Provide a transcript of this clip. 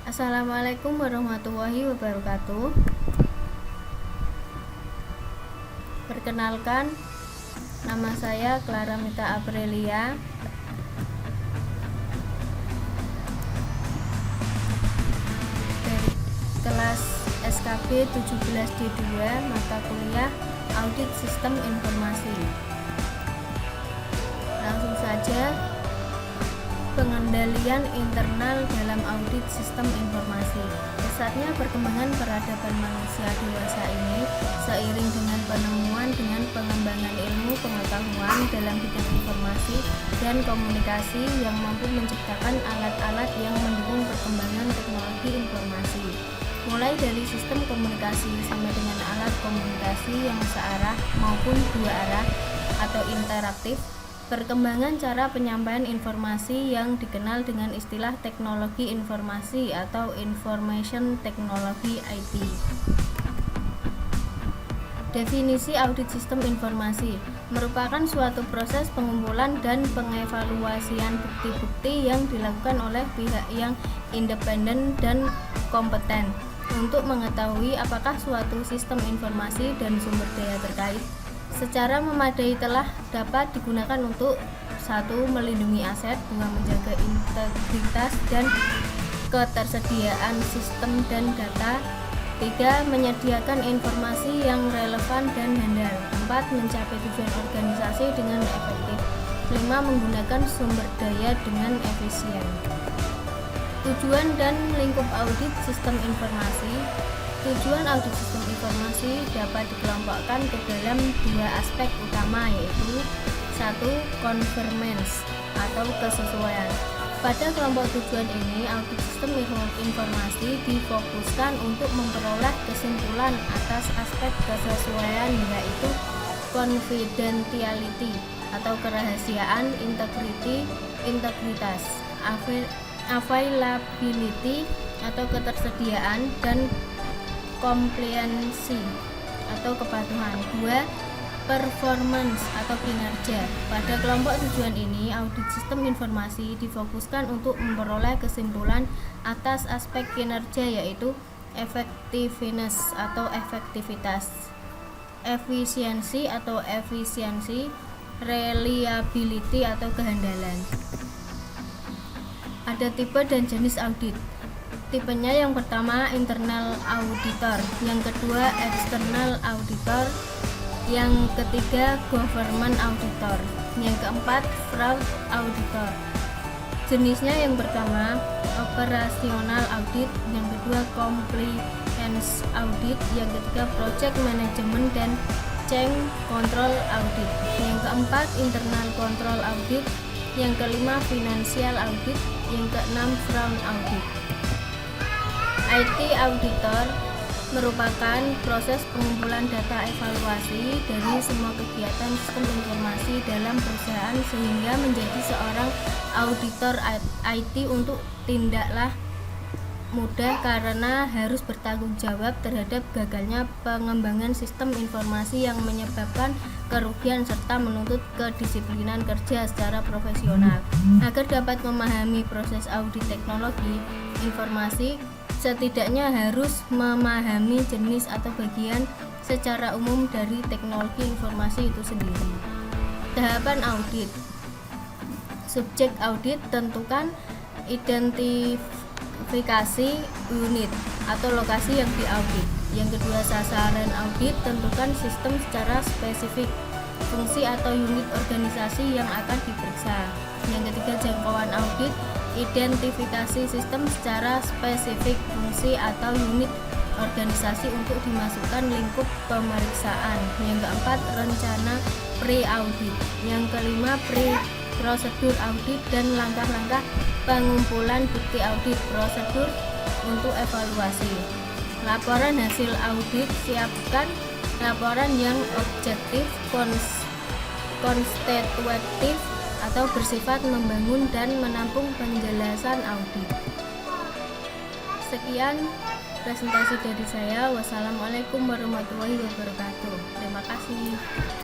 Assalamualaikum warahmatullahi wabarakatuh. Perkenalkan, nama saya Clara Mita Aprilia. Dari kelas SKB 17D2, mata kuliah Audit Sistem Informasi. Langsung saja, pengendalian internal dalam audit sistem informasi. Pesatnya perkembangan peradaban manusia dewasa ini seiring dengan penemuan dengan pengembangan ilmu pengetahuan dalam bidang informasi dan komunikasi yang mampu menciptakan alat-alat yang mendukung perkembangan teknologi informasi. Mulai dari sistem komunikasi sampai dengan alat komunikasi yang searah maupun dua arah atau interaktif. Perkembangan cara penyampaian informasi yang dikenal dengan istilah teknologi informasi atau information technology IT. Definisi audit sistem informasi merupakan suatu proses pengumpulan dan pengevaluasian bukti-bukti yang dilakukan oleh pihak yang independen dan kompeten untuk mengetahui apakah suatu sistem informasi dan sumber daya terkait secara memadai telah dapat digunakan untuk 1. Melindungi aset, 2. Menjaga integritas dan ketersediaan sistem dan data, 3. Menyediakan informasi yang relevan dan handal, 4. Mencapai tujuan organisasi dengan efektif, 5. Menggunakan sumber daya dengan efisien. Tujuan dan lingkup audit sistem informasi. Tujuan audit sistem informasi dapat dikelompokkan ke dalam dua aspek utama, yaitu 1. Conformance atau kesesuaian. Pada kelompok tujuan ini, audit sistem informasi difokuskan untuk memperoleh kesimpulan atas aspek kesesuaian, yaitu confidentiality atau kerahasiaan, integrity, integritas, availability atau ketersediaan, dan compliance atau kepatuhan. 2. Performance atau kinerja. Pada kelompok tujuan ini, audit sistem informasi difokuskan untuk memperoleh kesimpulan atas aspek kinerja, yaitu effectiveness atau efektivitas, efisiensi atau efisiensi, reliability atau kehandalan. Ada tipe dan jenis audit. Tipenya yang pertama internal auditor, yang kedua external auditor, yang ketiga government auditor, yang keempat fraud auditor. Jenisnya yang pertama operasional audit, yang kedua compliance audit, yang ketiga project management dan change control audit, yang keempat internal control audit, yang kelima financial audit, yang keenam fraud audit. IT auditor merupakan proses pengumpulan data evaluasi dari semua kegiatan sistem informasi dalam perusahaan sehingga menjadi seorang auditor IT untuk tidaklah mudah karena harus bertanggung jawab terhadap gagalnya pengembangan sistem informasi yang menyebabkan kerugian serta menuntut kedisiplinan kerja secara profesional. Agar dapat memahami proses audit teknologi informasi, setidaknya harus memahami jenis atau bagian secara umum dari teknologi informasi itu sendiri. Tahapan audit. Subjek audit, tentukan identifikasi unit atau lokasi yang diaudit. Yang kedua, sasaran audit, tentukan sistem secara spesifik, fungsi atau unit organisasi yang akan diperiksa. Yang ketiga, jangkauan audit, identifikasi sistem secara spesifik, fungsi atau unit organisasi untuk dimasukkan lingkup pemeriksaan. Yang keempat, rencana pre-audit. Yang kelima, prosedur audit dan langkah-langkah pengumpulan bukti audit, prosedur untuk evaluasi. Laporan hasil audit, siapkan laporan yang objektif, konstitutif atau bersifat membangun dan menampung penjelasan audit. Sekian presentasi dari saya. Wassalamualaikum warahmatullahi wabarakatuh. Terima kasih.